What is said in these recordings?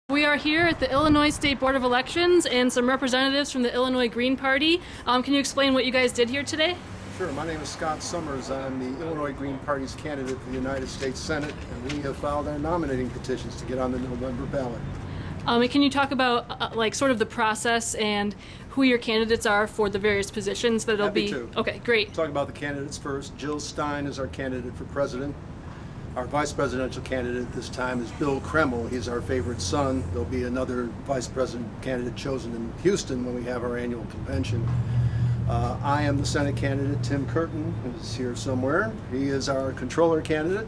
We are here at the Illinois State Board of Elections and some representatives from the Illinois Green Party. Can you explain what you guys did here today? Sure. My name is Scott Summers. I'm the Illinois Green Party's candidate for the United States Senate, and we have filed our nominating petitions to get on the November ballot. And can you talk about sort of the process and who your candidates are for the various positions that it'll Happy be? to. Okay, great. Talk about the candidates first. Jill Stein is our candidate for president. Our vice presidential candidate this time is Bill Kreml. He's our favorite son. There'll be another vice president candidate chosen in Houston when we have our annual convention. I am the Senate candidate. Tim Curtin is here somewhere. He is our Comptroller candidate.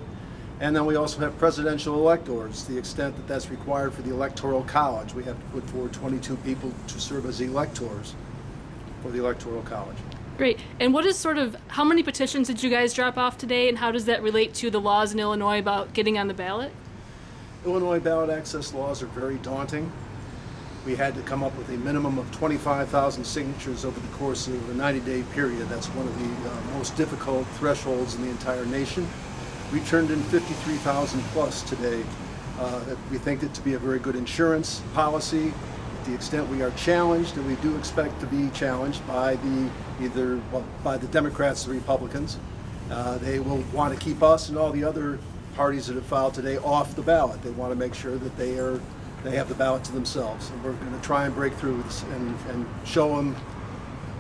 And then we also have presidential electors, the extent that that's required for the Electoral College. We have to put forward 22 people to serve as electors for the Electoral College. Great. And what is how many petitions did you guys drop off today, and how does that relate to the laws in Illinois about getting on the ballot? Illinois ballot access laws are very daunting. We had to come up with a minimum of 25,000 signatures over the course of a 90-day period. That's one of the most difficult thresholds in the entire nation. We turned in 53,000 plus today. We think it to be a very good insurance policy. To the extent we are challenged, and we do expect to be challenged by by the Democrats or Republicans, they will want to keep us and all the other parties that have filed today off the ballot. They want to make sure that they have the ballot to themselves. And we're going to try and break through this and show them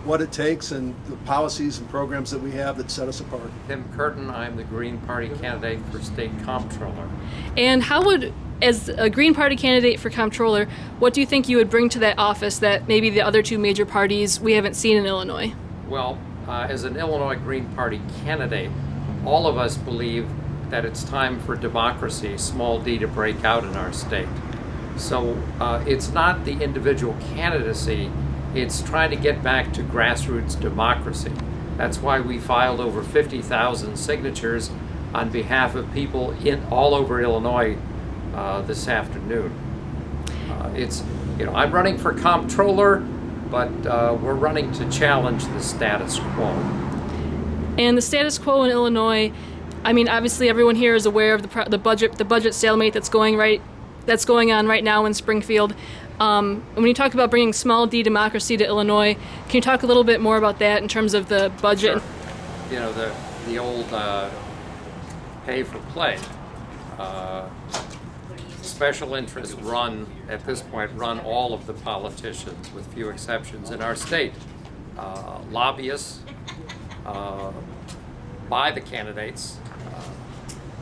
what it takes and the policies and programs that we have that set us apart. Tim Curtin, I'm the Green Party candidate for State Comptroller. And as a Green Party candidate for Comptroller, what do you think you would bring to that office that maybe the other two major parties we haven't seen in Illinois? Well, as an Illinois Green Party candidate, all of us believe that it's time for democracy, small d, to break out in our state. So it's not the individual candidacy, it's trying to get back to grassroots democracy. That's why we filed over 50,000 signatures on behalf of people all over Illinois this afternoon. I'm running for Comptroller, but we're running to challenge the status quo. And the status quo in Illinois, I mean, obviously everyone here is aware of the budget stalemate that's going on right now in Springfield. And when you talk about bringing small d democracy to Illinois, can you talk a little bit more about that in terms of the budget? Sure. The old pay for play. Special interests at this point, run all of the politicians with few exceptions in our state. Lobbyists by the candidates.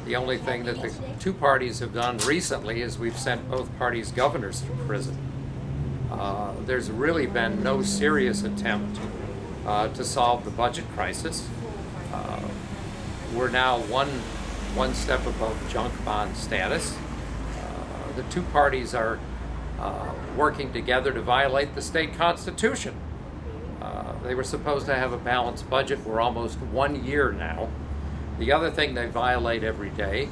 The only thing that the two parties have done recently is we've sent both parties' governors to prison. There's really been no serious attempt to solve the budget crisis. We're now one step above junk bond status. The two parties are working together to violate the state constitution. They were supposed to have a balanced budget. We're almost 1 year now. The other thing they violate every day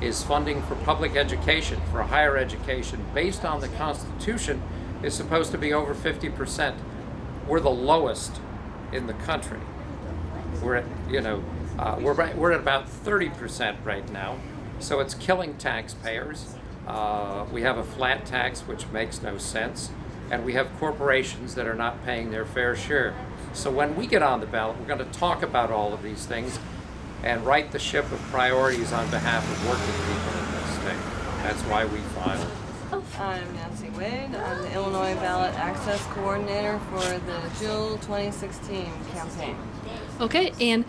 is funding for public education, for higher education, based on the Constitution, is supposed to be over 50%. We're the lowest in the country. We're at about 30% right now, so it's killing taxpayers. We have a flat tax, which makes no sense, and we have corporations that are not paying their fair share. So when we get on the ballot, we're going to talk about all of these things and right the ship of priorities on behalf of working people in this state. That's why we filed. I'm Nancy Wade. I'm the Illinois Ballot Access Coordinator for the Jill 2016 campaign. Okay, and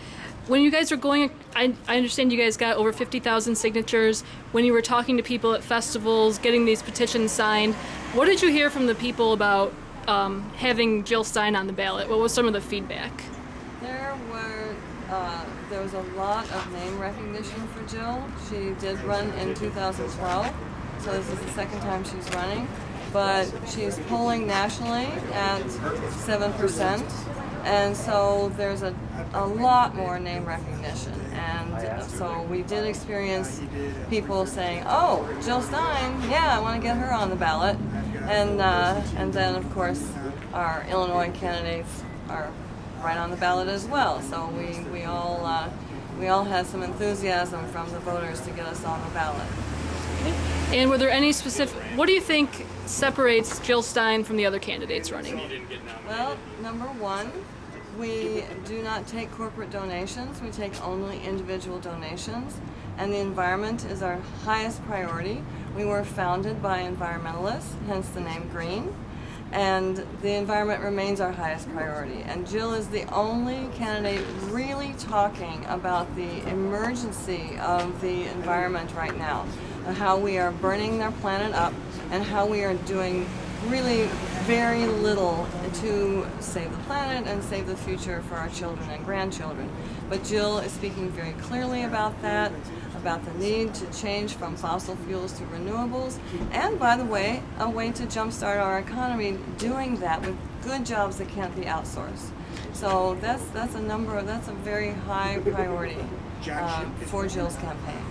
when you guys are going, I understand you guys got over 50,000 signatures. When you were talking to people at festivals, getting these petitions signed, what did you hear from the people about having Jill Stein on the ballot? What was some of the feedback? There was a lot of name recognition for Jill. She did run in 2012, so this is the second time she's running. But she's polling nationally at 7%, and so there's a lot more name recognition. And so we did experience people saying, "Oh, Jill Stein, yeah, I want to get her on the ballot." And then, of course, our Illinois candidates are right on the ballot as well. So we all we all had some enthusiasm from the voters to get us on the ballot. And were there any specific, what do you think separates Jill Stein from the other candidates running? Well, number one, we do not take corporate donations. We take only individual donations, and the environment is our highest priority. We were founded by environmentalists, hence the name Green, and the environment remains our highest priority. And Jill is the only candidate really talking about the emergency of the environment right now, how we are burning our planet up and how we are doing really very little to save the planet and save the future for our children and grandchildren. But Jill is speaking very clearly about that, about the need to change from fossil fuels to renewables, and by the way, a way to jumpstart our economy doing that with good jobs that can't be outsourced. So that's a very high priority for Jill's campaign.